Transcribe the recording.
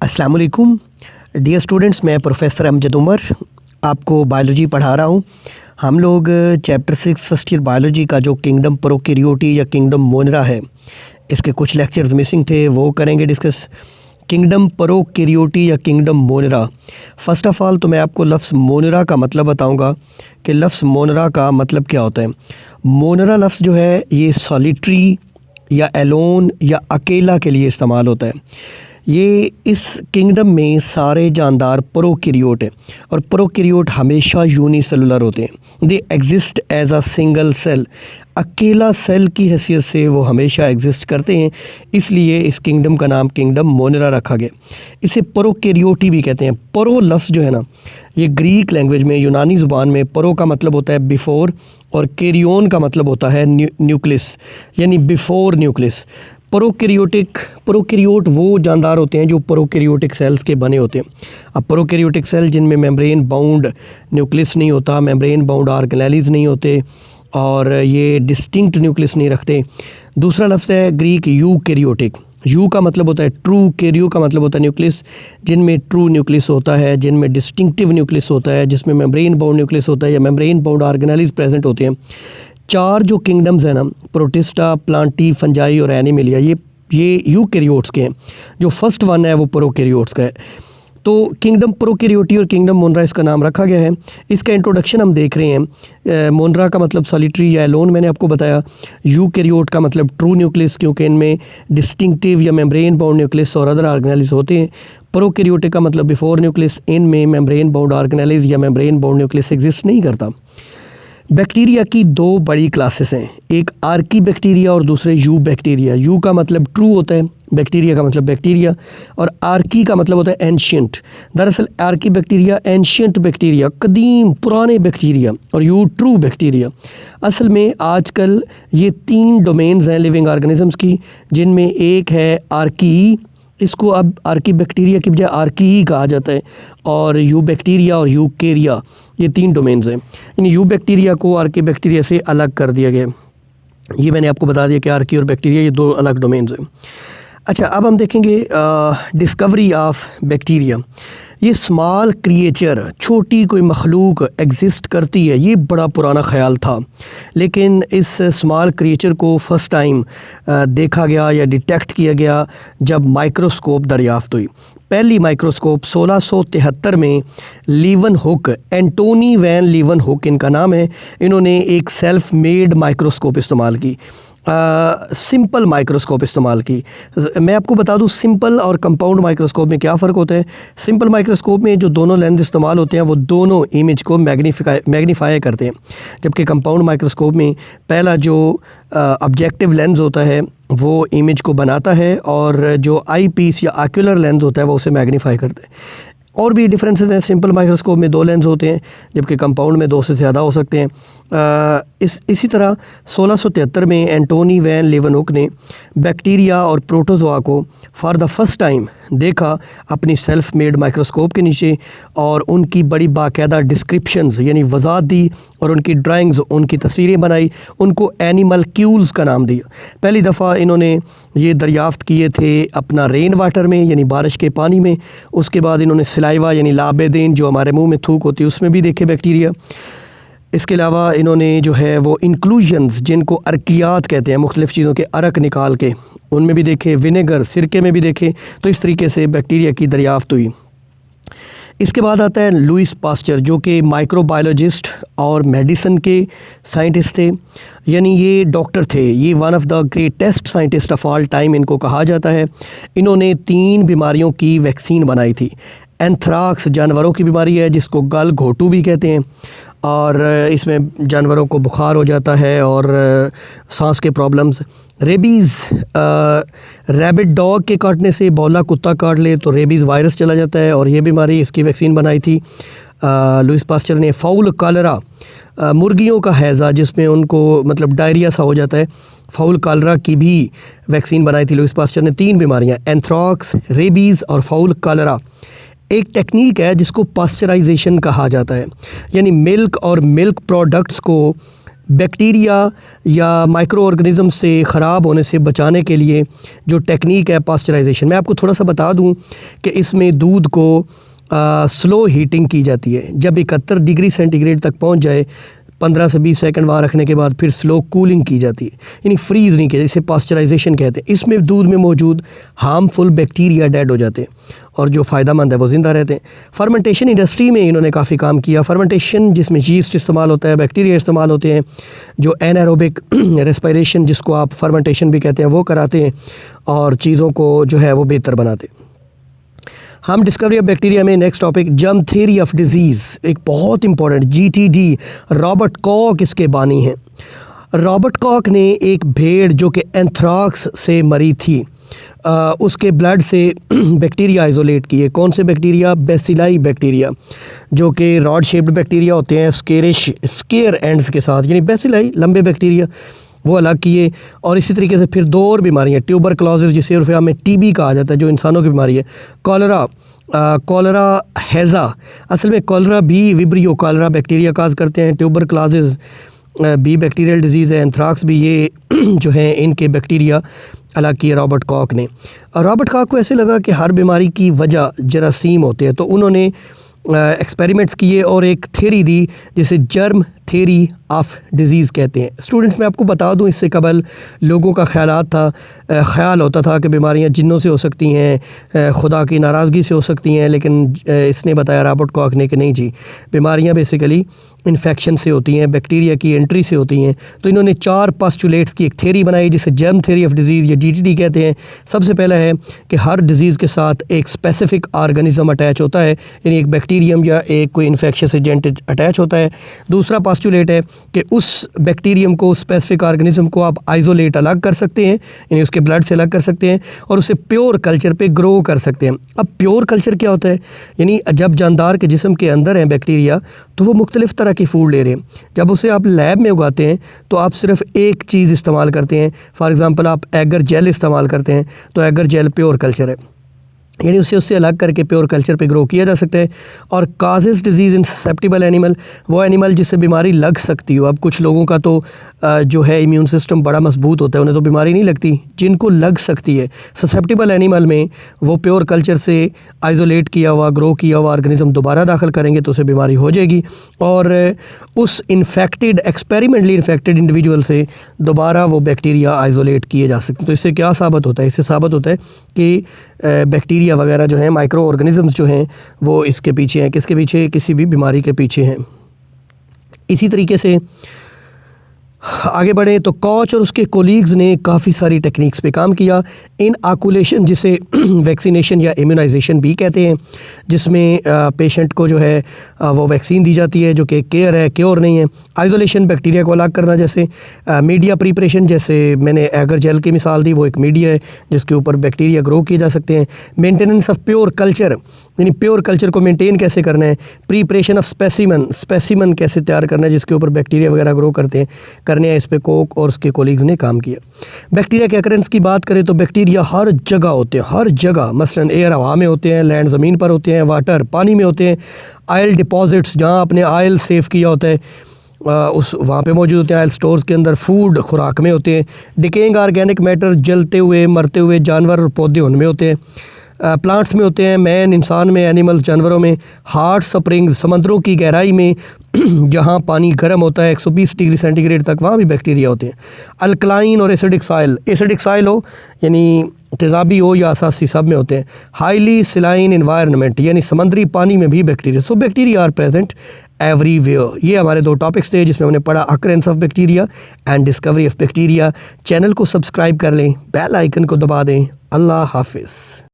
अस्सलाम वालेकुम dear students, मैं प्रोफेसर अमजद उमर आपको बायोलॉजी पढ़ा रहा हूँ। हम लोग चैप्टर 6 फर्स्ट ईयर बायोलॉजी का जो किंगडम प्रोकैरियोटी या किंगडम मोनरा है, इसके कुछ लेक्चर्स मिसिंग थे, वो करेंगे डिस्कस। किंगडम प्रोकैरियोटी या किंगडम मोनरा। फ़र्स्ट ऑफ़ ऑल तो मैं आपको लफ्ज़ मोनरा का मतलब बताऊंगा कि लफ्ज़ मोनरा का मतलब क्या होता है। मोनरा लफ्ज़ जो है ये सॉलिटरी या एलोन या अकेला के लिए इस्तेमाल होता है। ये इस किंगडम में सारे जानदार प्रोकैरियोट हैं और प्रोकैरियोट हमेशा यूनिसेलुलर होते हैं। They exist as a single cell, अकेला सेल की हैसियत से वो हमेशा एग्जिस्ट करते हैं, इसलिए इस किंगडम का नाम किंगडम मोनरा रखा गया। इसे प्रोकैरियोटी भी कहते हैं। प्रो लफ्ज़ जो है ना, ये ग्रीक लैंग्वेज में, यूनानी ज़ुबान में प्रो का मतलब होता है बिफ़ोर और कैरियोन का मतलब होता है न्यूक्लियस, यानी बिफ़ोर न्यूक्लियस। प्रोकैरियोट वो जानदार होते हैं जो प्रोकैरियोटिक सेल्स के बने होते हैं। अब प्रोकैरियोटिक सेल जिनमें मेम्ब्रेन बाउंड न्यूक्लियस नहीं होता, मेम्ब्रेन बाउंड ऑर्गेनेल्स नहीं होते और ये डिस्टिंक्ट न्यूक्लियस नहीं रखते। दूसरा लफ्ज़ है ग्रीक यूकैरियोटिक। यू का मतलब होता है ट्रू, कैरियो का मतलब होता है न्यूक्लियस, जिनमें ट्रू न्यूक्लियस होता है, जिनमें डिस्टिंक्टिव न्यूक्लियस होता है, जिसमें मेम्ब्रेन बाउंड न्यूक्लियस होता है या मेम्ब्रेन बाउंड ऑर्गेनेल्स प्रेजेंट होते हैं। चार जो किंगडम्स हैं ना, प्रोटिस्टा, प्लांटी, फंजाई और एनिमलिया, ये यूकैरियोट्स के हैं। जो फर्स्ट वन है वो प्रोकैरियोट्स का है। तो किंगडम प्रोकैरियोटी और किंगडम मोनरा इसका नाम रखा गया है। इसका इंट्रोडक्शन हम देख रहे हैं। मोनरा का मतलब सॉलिटरी या एलोन मैंने आपको बताया। यूकैरियोट का मतलब ट्रू न्यूक्लियस, क्योंकि इनमें डिस्टिंक्टिव या मेम्ब्रेन बाउंड न्यूक्लियस और अदर ऑर्गेनेल्स होते हैं। प्रोकैरियोटिक का मतलब बिफोर न्यूक्लियस, इनमें मेम्ब्रेन बाउंड ऑर्गेनेल्स या मेम्ब्रेन बाउंड न्यूक्लियस एग्जिस्ट नहीं करता। बैक्टीरिया की दो बड़ी क्लासेस हैं, एक आर्की बैक्टीरिया और दूसरे यू बैक्टीरिया। यू का मतलब ट्रू होता है, बैक्टीरिया का मतलब बैक्टीरिया, और आर्की का मतलब होता है एंशियंट। दरअसल आर्की बैक्टीरिया एंशियंट बैक्टीरिया, कदीम पुराने बैक्टीरिया, और यू ट्रू बैक्टीरिया। असल में आजकल ये तीन डोमेन्स हैं लिविंग ऑर्गेनिजम्स की, जिनमें एक है आर्की, इसको अब आर्की बैक्टीरिया की बजाय आर्की ही कहा जाता है, और यू बैक्टीरिया और यूकैरिया, ये तीन डोमेन्स हैं। इन यू बैक्टीरिया को आर्की बैक्टीरिया से अलग कर दिया गया। ये मैंने आपको बता दिया कि आर्की और बैक्टीरिया ये दो अलग डोमेन्स हैं। अच्छा, अब हम देखेंगे डिस्कवरी ऑफ बैक्टीरिया। ये स्मॉल क्रिएचर, छोटी कोई मखलूक एग्जिस्ट करती है, ये बड़ा पुराना ख्याल था, लेकिन इस स्मॉल क्रिएचर को फर्स्ट टाइम देखा गया या डिटेक्ट किया गया जब माइक्रोस्कोप दरियाफ्त हुई। पहली माइक्रोस्कोप 1673 में लीवन हुक, एंटोनी वैन लीवन हुक इनका नाम है, इन्होंने एक सेल्फ मेड माइक्रोस्कोप इस्तेमाल की, सिंपल माइक्रोस्कोप इस्तेमाल की। मैं आपको बता दूं सिंपल और कंपाउंड माइक्रोस्कोप में क्या फ़र्क होता है। सिंपल माइक्रोस्कोप में जो दोनों लेंस इस्तेमाल होते हैं वो दोनों इमेज को मैग्नीफाई करते हैं, जबकि कंपाउंड माइक्रोस्कोप में पहला जो ऑब्जेक्टिव लेंस होता है वो इमेज को बनाता है, और जो आई पीस या ऑक्यूलर लेंस होता है वो उसे मैग्नीफाई करता है। और भी डिफरेंसेस हैं। सिंपल माइक्रोस्कोप में 2 लेंस होते हैं, जबकि कंपाउंड में 2 से ज़्यादा हो सकते हैं। इसी तरह 1673 में एंटोनी वैन लीवनहुक ने बैक्टीरिया और प्रोटोजोआ को फॉर द फर्स्ट टाइम देखा अपनी सेल्फ मेड माइक्रोस्कोप के नीचे, और उनकी बड़ी बाकायदा डिस्क्रिप्शंस यानी वजाहत दी, और उनकी ड्राइंग्स, उनकी तस्वीरें बनाई, उनको एनिमल क्यूल्स का नाम दिया। पहली दफ़ा इन्होंने ये दरियाफ़्त किए थे अपना रेन वाटर में यानी बारिश के पानी में। उसके बाद इन्होंने सिलाइवा यानी लाबेदेन जो हमारे मुंह में थूक होती है उसमें भी देखे बैक्टीरिया। इसके अलावा इन्होंने जो है वो इंक्लूजन्स, जिनको अर्कियात कहते हैं, मुख्तलिफ़ चीज़ों के अर्क निकाल के उनमें भी देखे, विनेगर सिरके में भी देखे। तो इस तरीके से बैक्टीरिया की दरियाफ़्त हुई। इसके बाद आता है लुइस पास्चर, जो कि माइक्रोबायोलॉजिस्ट और मेडिसिन के साइंटिस्ट थे, यानी ये डॉक्टर थे। ये one of the greatest scientist of all time इनको कहा जाता है। इन्होंने 3 बीमारियों की वैक्सीन बनाई थी। एंथ्राक्स जानवरों की बीमारी है जिसको गल घोटू भी कहते हैं, और इसमें जानवरों को बुखार हो जाता है और सांस के प्रॉब्लम्स। रेबीज़, रैबिट डॉग के काटने से, बौला कुत्ता काट ले तो रेबीज़ वायरस चला जाता है, और ये बीमारी, इसकी वैक्सीन बनाई थी लुइस पास्चर ने। फाउल कॉलरा, मुर्गियों का हैज़ा जिसमें उनको मतलब डायरिया सा हो जाता है, फाउल कॉलरा की भी वैक्सीन बनाई थी लुइस पास्चर ने। 3 बीमारियाँ, एंथ्राक्स, रेबीज़ और फाउल कॉलरा। एक टेक्निक है जिसको पास्चराइजेशन कहा जाता है, यानी मिल्क और मिल्क प्रोडक्ट्स को बैक्टीरिया या माइक्रो ऑर्गेनिज्म से ख़राब होने से बचाने के लिए जो टेक्निक है पास्चराइजेशन, मैं आपको थोड़ा सा बता दूं कि इसमें दूध को स्लो हीटिंग की जाती है। जब 71 डिग्री सेंटीग्रेड तक पहुंच जाए 15 से 20 सेकंड वहाँ रखने के बाद फिर स्लो कूलिंग की जाती है, यानी फ्रीज़ नहीं किया, इसे पास्चराइजेशन कहते हैं। इसमें दूध में मौजूद हार्मफुल बैक्टीरिया डेड हो जाते हैं और जो फ़ायदेमंद है वो ज़िंदा रहते हैं। फर्मेंटेशन इंडस्ट्री में इन्होंने काफ़ी काम किया। फर्मेंटेशन जिसमें यीस्ट इस्तेमाल होता है, बैक्टीरिया इस्तेमाल होते हैं, जो एनारोबिक रेस्पिरेशन जिसको आप फर्मेंटेशन भी कहते हैं वो कराते हैं और चीज़ों को जो है वो बेहतर बनाते हैं। हम डिस्कवरी ऑफ बैक्टीरिया में next topic germ theory of disease, एक बहुत इंपॉर्टेंट GTD, रॉबर्ट कॉक इसके बानी हैं। रॉबर्ट कॉक ने एक भेड़ जो कि एंथ्राक्स से मरी थी उसके ब्लड से बैक्टीरिया आइसोलेट किए। कौन से बैक्टीरिया? बेसिलाई बैक्टीरिया, जो कि रॉड शेप्ड बैक्टीरिया होते हैं स्केयर एंड्स के साथ, यानी बेसिलाई लंबे बैक्टीरिया, वो अलग किए। और इसी तरीके से फिर 2 और बीमारियाँ, ट्यूबरक्लोसिस जिसे उर्फिया में TB कहा जाता है जो इंसानों की बीमारी है, कॉलरा हैज़ा, असल में कॉलरा भी विब्रियो कॉलरा बैक्टीरिया काज करते हैं, ट्यूबरक्लोसिस बी बैक्टीरियल डिजीज़ है, एंथ्राक्स भी, ये जो है इनके बैक्टीरिया अलग किए रॉबर्ट कॉक ने। रॉबर्ट कॉक को ऐसे लगा कि हर बीमारी की वजह जरासीम होते हैं, तो उन्होंने एक्सपेरिमेंट्स किए और एक थ्योरी दी जिसे जर्म थ्योरी ऑफ डिज़ीज़ कहते हैं। स्टूडेंट्स, मैं आपको बता दूं, इससे कबल लोगों का ख्याल होता था कि बीमारियां जिन्नों से हो सकती हैं, खुदा की नाराज़गी से हो सकती हैं, लेकिन इसने बताया रॉबर्ट कॉक ने कि नहीं जी, बीमारियां बेसिकली इन्फेक्शन से होती हैं, बैक्टीरिया की एंट्री से होती हैं। तो इन्होंने 4 पोस्टुलेट्स की एक थ्योरी बनाई जिसे जर्म थ्योरी ऑफ डिज़ीज़ या GTD कहते हैं। सबसे पहला है कि हर डिज़ीज़ के साथ एक स्पेसिफिक ऑर्गेनिज्म अटैच होता है, यानी एक बैक्टीरियम या एक कोई इन्फेक्शियस एजेंट अटैच होता है। दूसरा पोस्टुलेट है कि उस बैक्टीरियम को, स्पेसिफिक ऑर्गेनिज्म को आप आइसोलेट अलग कर सकते हैं, यानी उसके ब्लड से अलग कर सकते हैं और उसे प्योर कल्चर पे ग्रो कर सकते हैं। अब प्योर कल्चर क्या होता है? यानी जब जानदार के जिस्म के अंदर है बैक्टीरिया तो वो मुख्तलिफ़ तरह की फूड ले रहे हैं। जब उसे आप लैब में उगाते हैं तो आप सिर्फ एक चीज़ इस्तेमाल करते हैं। फॉर एग्ज़ाम्पल, आप एगर जेल इस्तेमाल करते हैं तो एगर जेल प्योर कल्चर है, यानी उससे अलग करके प्योर कल्चर पे ग्रो किया जा सकता है। और causes disease in susceptible animal, वो एनिमल जिससे बीमारी लग सकती हो। अब कुछ लोगों का तो जो है इम्यून सिस्टम बड़ा मजबूत होता है, उन्हें तो बीमारी नहीं लगती, जिनको लग सकती है। ससेप्टिबल एनिमल में वो प्योर कल्चर से आइसोलेट किया हुआ, ग्रो किया हुआ ऑर्गेनिज्म दोबारा दाखिल करेंगे तो उसे बीमारी हो जाएगी और उस एक्सपेरिमेंटली इन्फेक्टेड इंडिविजुअल से दोबारा वो बैक्टीरिया आइसोलेट किए जा सकते हैं। तो इससे क्या साबित होता है? इससे साबित होता है कि बैक्टीरिया वगैरह जो हैं, माइक्रो ऑर्गेनिजम्स जो हैं, वो इसके पीछे हैं। किसके पीछे? किसी भी बीमारी के पीछे हैं। इसी तरीके से आगे बढ़े तो कॉच और उसके कोलीग्स ने काफ़ी सारी टेक्निक्स पे काम किया। इन आकुलेशन, जिसे वैक्सीनेशन या इम्यूनाइजेशन भी कहते हैं, जिसमें पेशेंट को जो है वो वैक्सीन दी जाती है जो कि केयर है, क्योर नहीं है। आइसोलेशन, बैक्टीरिया को अलग करना, जैसे मीडिया प्रिपरेशन, जैसे मैंने एगर जेल की मिसाल दी, वो एक मीडिया है जिसके ऊपर बैक्टीरिया ग्रो किए जा सकते हैं। मेंटेनेंस ऑफ प्योर कल्चर, यानी प्योर कल्चर को मेंटेन कैसे करना है। प्रिपरेशन ऑफ स्पेसिमन कैसे तैयार करना है जिसके ऊपर बैक्टीरिया वगैरह ग्रो करने हैं। इस पे कोक और उसके कोलीग्स ने काम किया। बैक्टीरिया के अकरेंस की बात करें तो बैक्टीरिया हर जगह होते हैं, हर जगह। मसलन एयर हवा में होते हैं, लैंड ज़मीन पर होते हैं, वाटर पानी में होते हैं, ऑयल डिपॉजिट्स जहाँ आपने ऑयल सेव किया होता है उस वहाँ पे मौजूद होते हैं, ऑयल स्टोर्स के अंदर, फूड खुराक में होते हैं। डिकेइंग ऑर्गेनिक मैटर, जलते हुए मरते हुए जानवर और पौधे उनमें होते हैं। प्लांट्स में होते हैं, मैन इंसान में, एनिमल्स जानवरों में। हार्ट स्प्रिंग्स, समंदरों की गहराई में जहाँ पानी गर्म होता है 120 डिग्री सेंटीग्रेड तक, वहाँ भी बैक्टीरिया होते हैं। अल्कलाइन और एसिडिक सॉइल हो यानी तेज़ाबी हो या असासी, सब में होते हैं। हाईली सिलाइन इन्वायरमेंट, यानी समंदरी पानी में भी bacteria. So bacteria are present everywhere. ये हमारे 2 टॉपिक्स थे जिसमें हमने पढ़ा occurrence of bacteria and discovery of bacteria. Channel को सब्सक्राइब कर लें, बेल आइकन को दबा दें। अल्लाह हाफिज़।